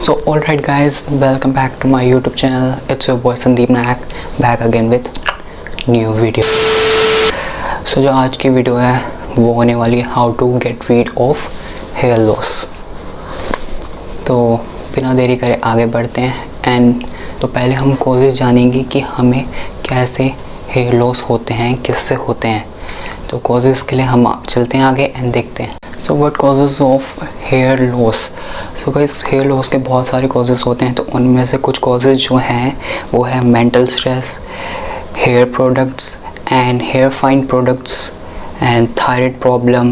So alright guys, welcome back to my YouTube channel. It's your boy Sandeep Nayak back again with new video. So जो आज की video है वो होने वाली है how to get rid of hair loss. तो बिना देरी करे आगे बढ़ते हैं एंड तो पहले हम कॉजेज़ जानेंगे कि हमें कैसे हेयर लॉस होते हैं, किससे होते हैं। तो कॉजेज़ के लिए हम चलते हैं आगे एंड देखते हैं। So what causes of hair loss. So guys hair loss के बहुत सारे कॉजेज़ होते हैं, तो उनमें से कुछ कॉजेज़ जो हैं वो है mental stress, hair products and hair fine products and thyroid problem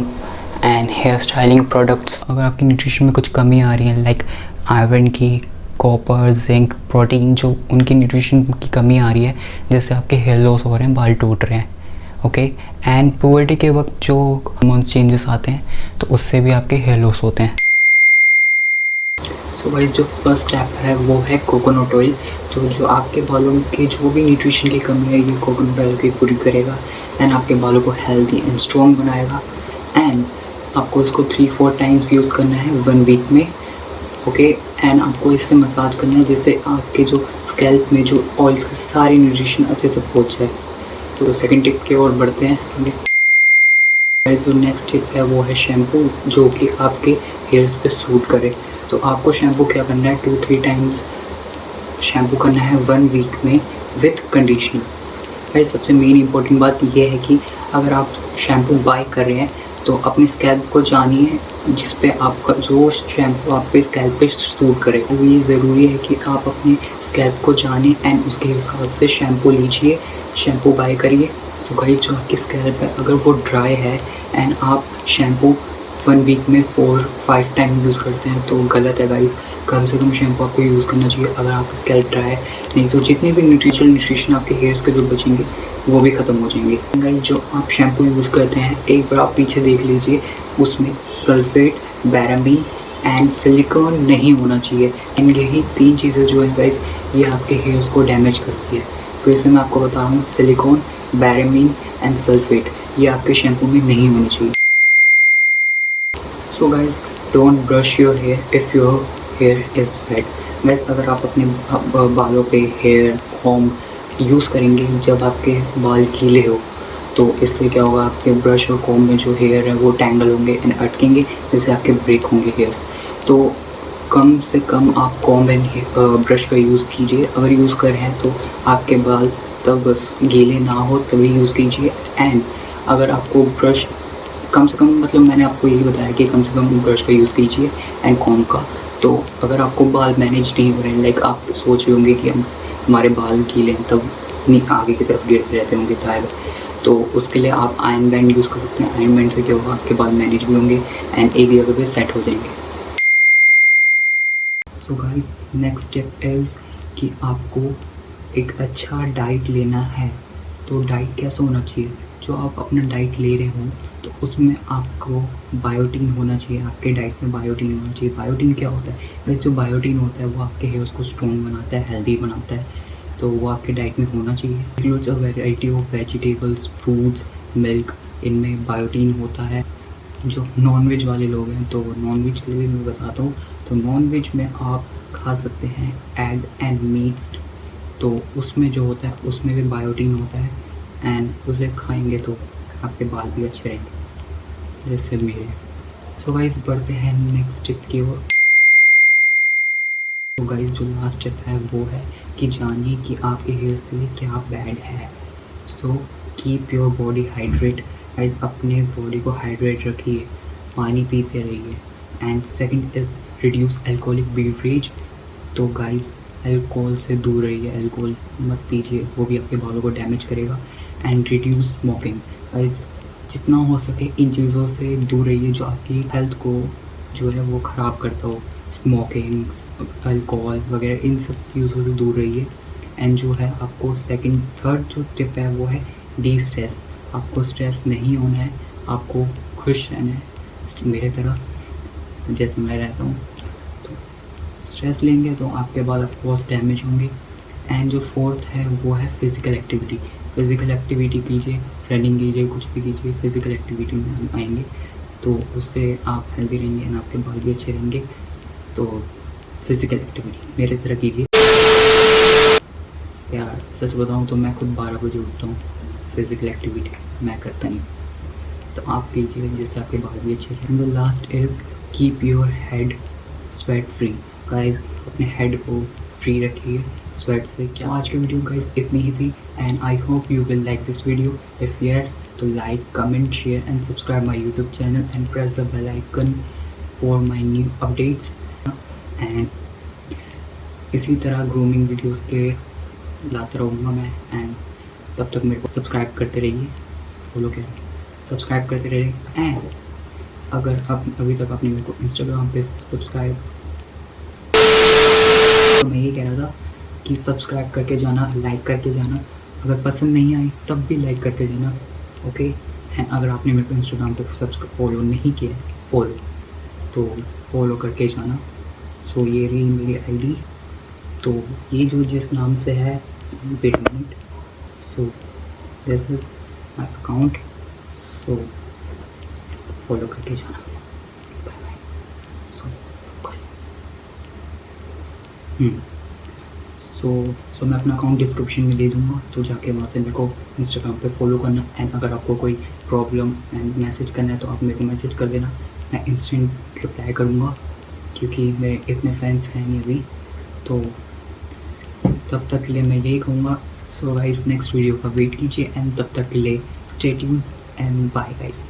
and hair styling products. अगर आपकी न्यूट्रिशन में कुछ कमी आ रही है लाइक आयरन की, कॉपर, जिंक, प्रोटीन, जो उनकी न्यूट्रिशन की कमी आ रही है जिससे आपके हेयर लॉस हो रहे हैं, बाल टूट रहे हैं, ओके। एंड पुबर्टी के वक्त जो हार्मोन्स चेंजेस आते हैं तो उससे भी आपके हेयर लॉस होते हैं। सो गाइस जो फर्स्ट स्टेप है वो है कोकोनट ऑयल। तो जो आपके बालों की जो भी न्यूट्रिशन की कमी है ये कोकोनट ऑयल की पूरी करेगा एंड आपके बालों को हेल्दी एंड स्ट्रॉन्ग बनाएगा। एंड आपको इसको 3-4 टाइम्स यूज़ करना है 1 वीक में, ओके। एंड आपको इससे मसाज करना है जिससे आपके जो स्कैल्प में जो ऑयल्स की सारी न्यूट्रिशन अच्छे से पहुँच जाए। तो सेकंड टिप की ओर बढ़ते हैं। जो नेक्स्ट टिप है वो है शैम्पू, जो कि आपके हेयर्स पे सूट करे। तो आपको शैम्पू क्या करना है, 2-3 टाइम्स शैम्पू करना है 1 वीक में विथ कंडीशनर। भाई सबसे मेन इंपॉर्टेंट बात ये है कि अगर आप शैम्पू बाय कर रहे हैं तो अपने स्कैल्प को जानिए जिस पे आपका जो शैम्पू आप पे स्कैल्प पे सूट करे। तो ये ज़रूरी है कि आप अपने स्कैल्प को जानें एंड उसके हिसाब से शैम्पू लीजिए, शैम्पू बाय करिए। सो गाइस जो आपकी स्कैल्प है अगर वो ड्राई है एंड आप शैम्पू 1 वीक में 4-5 टाइम यूज़ करते हैं तो गलत है गाइस। कम से कम शैम्पू आपको यूज़ करना चाहिए अगर आपका स्कैल्प ड्राई है, नहीं तो जितने भी न्यूट्रिशन आपके हेयर्स के जो बचेंगे वो भी ख़त्म हो जाएंगे। गाइस जो आप शैम्पू यूज़ करते हैं एक बार आप पीछे देख लीजिए, उसमें सल्फेट, बैरामीन एंड सिलिकॉन नहीं होना चाहिए। एंड यही 3 चीज़ें जो है गाइस ये आपके हेयर्स को डैमेज करती है। तो इसे मैं आपको बता रहा हूँ, सिलिकॉन, बैरामीन एंड सल्फेट ये आपके शैम्पू में नहीं होनी चाहिए। So guys don't brush your hair if your hair is wet. Guys अगर आप अपने बालों पे हेयर कॉम्ब यूज़ करेंगे जब आपके बाल गीले हो तो इससे क्या होगा, आपके ब्रश और कॉम्ब में जो हेयर है वो टैंगल होंगे एंड अटकेंगे जिससे आपके ब्रेक होंगे हेयर्स। तो कम से कम आप कॉम्ब एंड ब्रश का यूज़ कीजिए। अगर यूज़ कर रहे हैं तो आपके बाल तब बस गीले ना हो तभी यूज़ कीजिए। एंड अगर आपको ब्रश कम से कम, मतलब मैंने आपको यही बताया कि कम से कम ब्रश का यूज़ कीजिए एंड कॉम्ब का। तो अगर आपको बाल मैनेज नहीं हो रहे हैं, लाइक आप सोच रहे होंगे कि हमारे बाल गीले हैं तब नहीं आगे की तरफ गिरते रहते होंगे दाएं, तो उसके लिए आप आयरन बैंड यूज़ कर सकते हैं। आयरन बैंड से क्या होगा, आपके बाल मैनेज भी होंगे एंड एक जगह पे सेट हो जाएंगे। सो गाइस नेक्स्ट स्टेप इज़ कि आपको एक अच्छा डाइट लेना है। तो डाइट कैसा होना चाहिए, जो आप अपना डाइट ले रहे हो तो उसमें आपको बायोटीन होना चाहिए। आपके डाइट में बायोटीन होना चाहिए। बायोटीन क्या होता है, वैसे जो बायोटीन होता है वो आपके हेयर्स को स्ट्रॉन्ग बनाता है, हेल्दी बनाता है, तो वो आपके डाइट में होना चाहिए। Includes a variety of vegetables, fruits, milk, इनमें बायोटीन होता है। जो नॉनवेज वाले लोग हैं तो नॉनवेज के लिए भी मैं बताता हूँ। तो नॉनवेज में आप खा सकते हैं एग एंड मीट्स, तो उसमें जो होता है उसमें भी बायोटीन होता है एंड उसे खाएंगे तो आपके बाल भी अच्छे रहेंगे जैसे मेरे। सो गाइस बढ़ते हैं नेक्स्ट टिप की ओर। तो गाइस जो लास्ट टिप है वो है कि जानिए कि आपके हेयर्स के लिए क्या बैड है। So keep your body hydrate. Guys अपने बॉडी को हाइड्रेट रखिए, पानी पीते रहिए। And second is reduce alcoholic beverage. तो गाइस अल्कोहल से दूर रहिए, अल्कोहल मत पीजिए, वो भी आपके बालों को डैमेज करेगा। And reduce smoking. गाइस जितना हो सके इन चीज़ों से दूर रहिए जो आपकी हेल्थ को जो है वो ख़राब करता हो। स्मोकिंग, अल्कोहल वगैरह इन सब चीज़ों से दूर रहिए। एंड जो है आपको थर्ड जो टिप है वो है डी स्ट्रेस। आपको स्ट्रेस नहीं होना है, आपको खुश रहना है मेरे तरह जैसे मैं रहता हूँ। तो स्ट्रेस लेंगे तो आपके बाल ऑफकोर्स डैमेज होंगे। एंड जो फोर्थ है वो है फ़िज़िकल एक्टिविटी। फ़िज़िकल एक्टिविटी कीजिए, रनिंग कीजिए, कुछ भी कीजिए, फ़िज़िकल एक्टिविटी में हम आएंगे तो उससे आप हेल्दी रहेंगे एंड आपके बाल भी अच्छे रहेंगे। तो फिजिकल एक्टिविटी मेरे तरह कीजिए। यार सच बताऊँ तो मैं खुद 12 बजे उठता हूँ, फिजिकल एक्टिविटी मैं करता नहीं, तो आप कीजिए जिससे आपके बाल भी अच्छे रहें। The last is keep your head sweat free. Guys अपने हेड को फ्री रखिए स्वेट से। क्या आज की वीडियो गाइस इतनी ही थी, and I hope you will like this video. If yes तो like, comment, share and subscribe my YouTube channel and press the bell icon for my new updates. And इसी तरह ग्रूमिंग वीडियोज़ के लाता रहूँगा मैं, एंड तब तक मेरे को सब्सक्राइब करते रहिए, फॉलो करें, सब्सक्राइब करते रहिए। एंड अगर आप अभी तक आपने मेरे को इंस्टाग्राम पे सब्सक्राइब, तो मैं ये कह रहा था कि सब्सक्राइब करके जाना, लाइक करके जाना, अगर पसंद नहीं आई तब भी लाइक करके जाना, ओके। एंड अगर आपने मेरे को इंस्टाग्राम पे फॉलो नहीं किया है, तो फॉलो करके जाना। सो ये रही मेरी आईडी, तो ये जो जिस नाम से है wait minute, so this is my account, so follow करके जाना। Bye bye. सो बस सो मैं अपना अकाउंट डिस्क्रिप्शन में दे दूँगा, तो जाके वहाँ से मेरे को इंस्टाग्राम पे फॉलो करना। एंड अगर आपको कोई प्रॉब्लम एंड मैसेज करना है तो आप मेरे को मैसेज कर देना, मैं इंस्टेंट रिप्लाई करूँगा, क्योंकि मेरे इतने फैंस हैं नहीं अभी। तो तब तक के लिए मैं यही कहूँगा, सो गाइस नेक्स्ट वीडियो का वेट कीजिए, एंड तब तक के लिए stay tuned and bye guys.